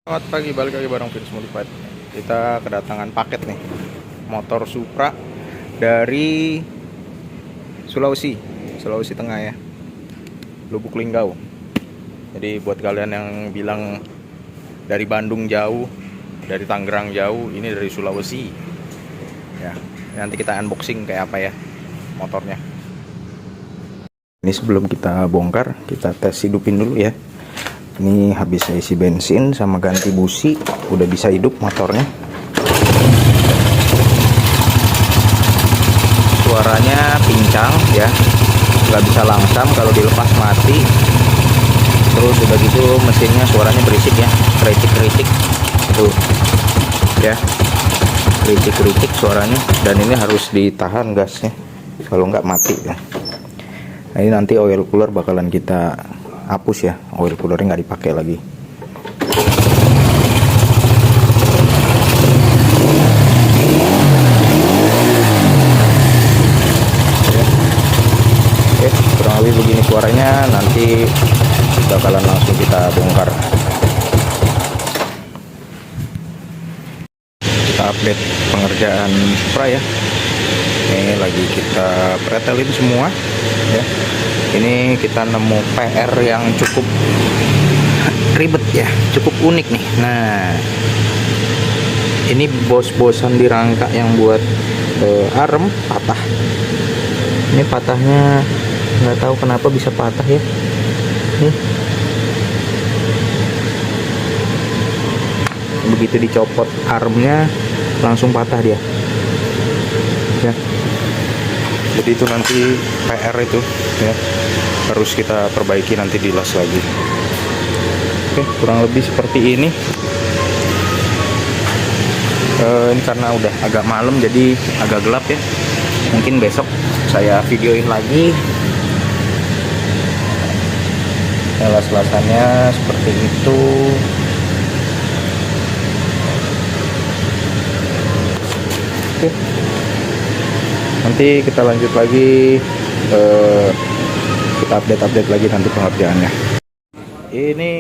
Selamat pagi, balik lagi bareng Vince Modified. Kita kedatangan paket nih, motor Supra dari Sulawesi, Sulawesi Tengah ya, Lubuk Linggau. Jadi buat kalian yang bilang dari Bandung jauh, dari Tangerang jauh, ini dari Sulawesi. Ya, nanti kita unboxing kayak apa ya motornya. Ini sebelum kita bongkar, kita tes hidupin dulu ya. Ini habis saya isi bensin sama ganti busi, udah bisa hidup motornya. Suaranya pincang ya, nggak bisa langsam, kalau dilepas mati. Terus udah gitu mesinnya suaranya berisik ya, kericik-kericik tuh ya, kericik-kericik suaranya. Dan ini harus ditahan gasnya, kalau nggak mati ya. Nah, ini nanti oil cooler bakalan kita hapus ya, oil coolernya nggak dipakai lagi. Oke, kurang lebih begini suaranya. Nanti bakalan langsung kita bongkar. Kita update pengerjaan Supra ya. Ini lagi kita pretelin semua ya. Ini kita nemu PR yang cukup ribet ya, cukup unik nih. Nah, ini bos-bosan di rangka yang buat arem patah. Ini patahnya nggak tahu kenapa bisa patah ya. Nih, begitu dicopot armnya langsung patah dia. Ya. Jadi itu nanti PR itu ya, harus kita perbaiki, nanti dilas lagi. Oke, kurang lebih seperti ini. Ini karena udah agak malam jadi agak gelap ya, mungkin besok saya videoin lagi. Las-lasannya seperti itu. Oke, nanti kita lanjut lagi, kita update lagi nanti pengerjaannya. Ini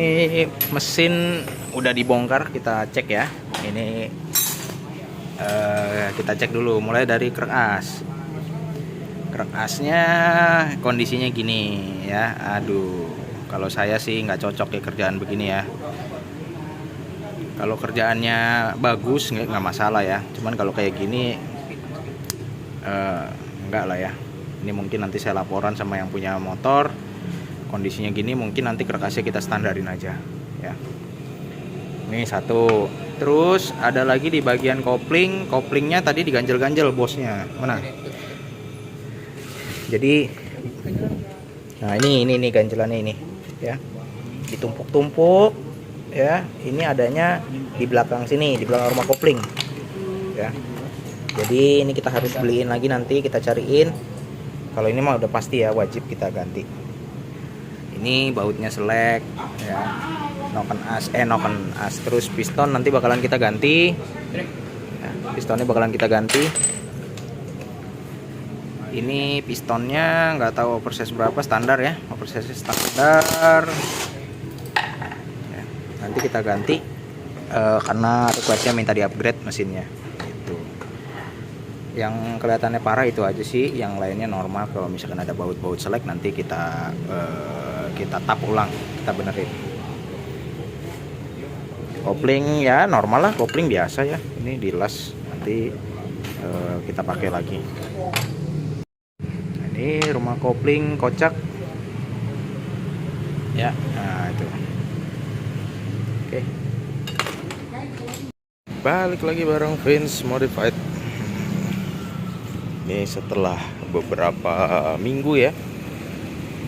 mesin udah dibongkar, kita cek ya. Ini kita cek dulu, mulai dari krek as. Krek asnya kondisinya gini ya. Aduh, kalau saya sih nggak cocok ya kerjaan begini ya. Kalau kerjaannya bagus nggak masalah ya, cuman kalau kayak gini enggak lah ya. Ini mungkin nanti saya laporan sama yang punya motor. Kondisinya gini mungkin nanti kerkasnya kita standarin aja ya. Ini satu. Terus ada lagi di bagian kopling. Koplingnya tadi diganjel-ganjel bosnya. Mana? Jadi nah ini ganjelannya ini ya. Ditumpuk-tumpuk ya. Ini adanya di belakang sini, di belakang rumah kopling ya. Jadi ini kita harus beliin lagi, nanti kita cariin. Kalau ini mah udah pasti ya, wajib kita ganti. Ini bautnya selek ya, noken as. Terus piston nanti bakalan kita ganti ya, pistonnya bakalan kita ganti. Ini pistonnya nggak tahu oversize berapa, standar ya, oversize standar ya. Nanti kita ganti karena requestnya minta di upgrade mesinnya. Yang kelihatannya parah itu aja sih, yang lainnya normal. Kalau misalkan ada baut-baut selek nanti kita tap ulang, kita benerin. Kopling ya normal lah, kopling biasa ya. Ini dilas, nanti kita pakai lagi. Nah, ini rumah kopling kocak ya. Nah itu. Oke, balik lagi bareng Vince Modified. Ini setelah beberapa minggu ya,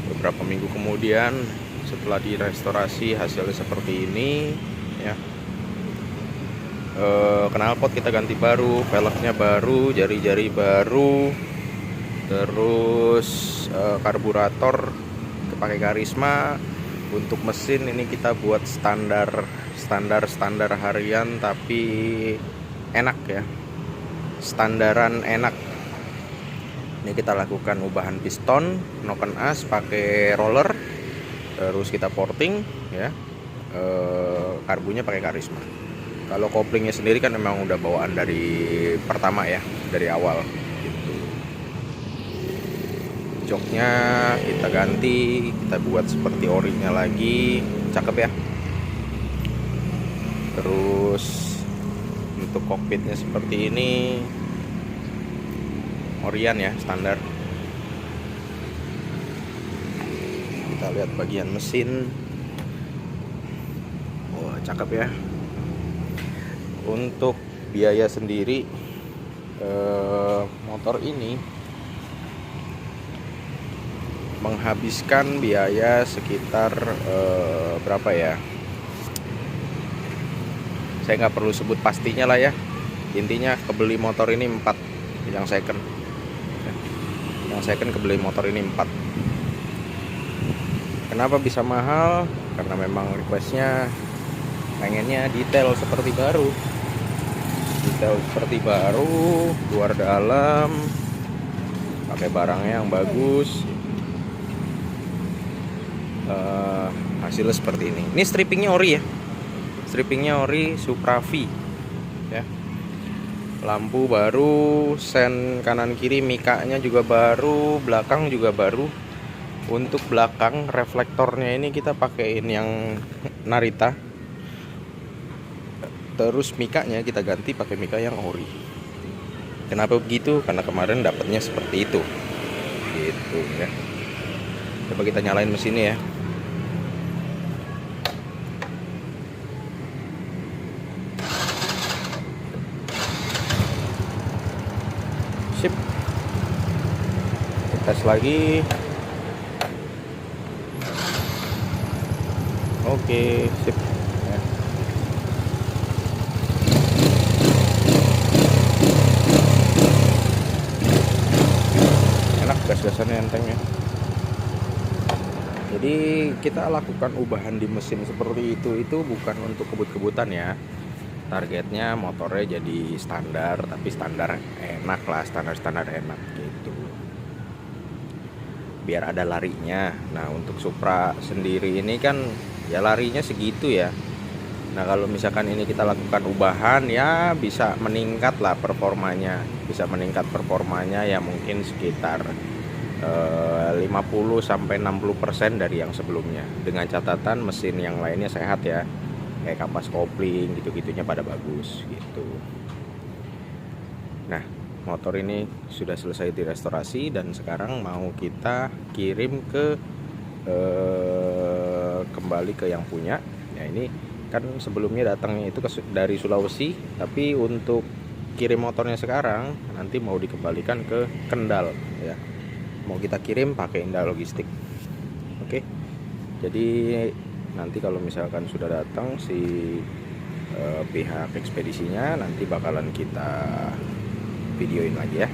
beberapa minggu kemudian setelah direstorasi hasilnya seperti ini ya. Knalpot kita ganti baru, velgnya baru, jari-jari baru, terus karburator pakai Karisma. Untuk mesin ini kita buat standar harian tapi enak ya, standaran enak. Ini kita lakukan ubahan piston, noken as pakai roller, terus kita porting ya, karbunya pakai Karisma. Kalau koplingnya sendiri kan memang udah bawaan dari pertama ya, dari awal gitu. Joknya kita ganti, kita buat seperti orinya lagi, cakep ya. Terus untuk kokpitnya seperti ini, Orion ya, standar. Kita lihat bagian mesin. Wah, cakep ya. Untuk biaya sendiri, motor ini menghabiskan biaya sekitar berapa ya? Saya nggak perlu sebut pastinya lah ya. Intinya kebeli motor ini 4 yang second. Yang second kebeli motor ini 4. Kenapa bisa mahal? Karena memang requestnya pengennya detail seperti baru. Detail seperti baru, luar dalam, pakai barangnya yang bagus. Hasilnya seperti ini. Ini strippingnya ori ya. Strippingnya ori Supra V ya. Lampu baru, sen kanan kiri mikanya juga baru, belakang juga baru. Untuk belakang reflektornya ini kita pakein yang Narita. Terus mikanya kita ganti pakai mika yang ori. Kenapa begitu? Karena kemarin dapatnya seperti itu. Gitu ya. Coba kita nyalain mesinnya ya. Sip. Kita tes lagi. Oke, sip. Ya. Enak gas-gasannya, enteng ya. Jadi kita lakukan ubahan di mesin seperti itu bukan untuk kebut-kebutan ya. Targetnya motornya jadi standar, tapi standar enak lah, standar enak gitu. Biar ada larinya. Nah untuk Supra sendiri ini kan ya larinya segitu ya. Nah kalau misalkan ini kita lakukan ubahan ya bisa meningkat lah performanya. Bisa meningkat performanya ya mungkin sekitar 50-60% dari yang sebelumnya. Dengan catatan mesin yang lainnya sehat ya. Kayak kapas kopling gitu-gitunya pada bagus gitu. Nah motor ini sudah selesai direstorasi dan sekarang mau kita kirim ke kembali ke yang punya. Nah ini kan sebelumnya datangnya itu dari Sulawesi, tapi untuk kirim motornya sekarang nanti mau dikembalikan ke Kendal ya. Mau kita kirim pakai Indah Logistik. Oke. Jadi nanti kalau misalkan sudah datang si pihak ekspedisinya nanti bakalan kita videoin lagi ya.